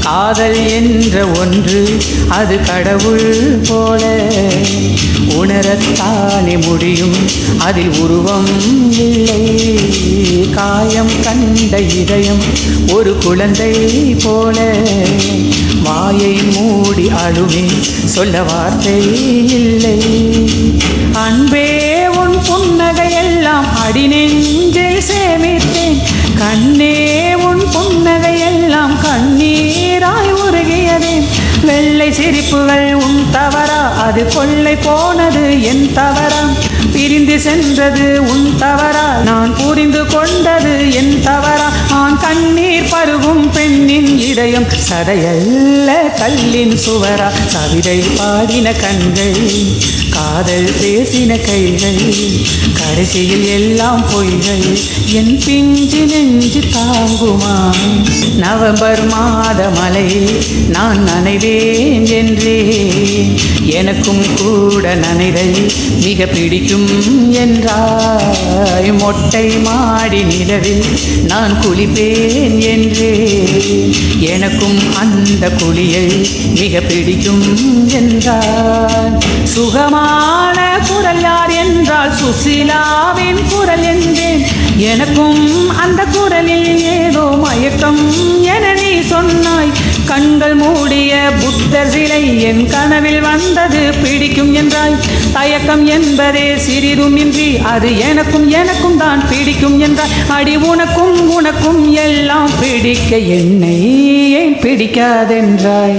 காதல் என்ற ஒன்று அது கடவுள் போல உணரத்தானே முடியும், அதில் உருவம் இல்லை. காயம் கண்ட இதயம் ஒரு குழந்தை போல வாயை மூடி அழுவே, சொல்ல வார்த்தை இல்லை. அன்பே உன் புன்னகையெல்லாம் அடிநெஞ்சில் சேமித்தேன், கண்ணே உன் புன்னகையெல்லாம் கண்ணீராய் உருகியதே. வெள்ளை சிரிப்புகள் உன் தவறா, அது கொள்ளை போனது என் தவறா. பிரிந்து சென்றது உன் தவறா, நான் புரிந்து கொண்டது என் தவறா. ஆண் கண்ணீர் பருகும் பெண்ணின் இதயம் சதையல்ல கல்லின் சுவரா. கவிதை பாடின கண்கள், காதல் பேசின கைகள், கடைசியில் எல்லாம் பொய்கள். என் பிஞ்சு நெஞ்சு தாங்குமா? நவம்பர் மாத மலையில் நான் நனைவேன் என்றே, எனக்கும் கூட நனைதல் மிக பிடிக்கும் என்றாய். மொட்டை மாடி நிலவில் நான் குளிப்பேன் என்றே, எனக்கும் அந்த குளியை மிக பிடிக்கும் என்றாய். சுகமான குரல் யார் என்றால் சுசீலாவின் குரல் என்றேன். எனக்கும் அந்த குரலில் ஏதோ மயக்கம் என நீ சொன்னாய். கண்கள் மூடிய புத்தர் சிலை என் கனவில் வந்தது பிடிக்கும் என்றாய். தயக்கம் என்பதே சிறிதுமின்றி அது எனக்கும் எனக்கும் தான் பிடிக்கும் என்றாய். அடி உனக்கும் உனக்கும் எல்லாம் பிடிக்க என்னை ஏன் பிடிக்காதென்றாய்.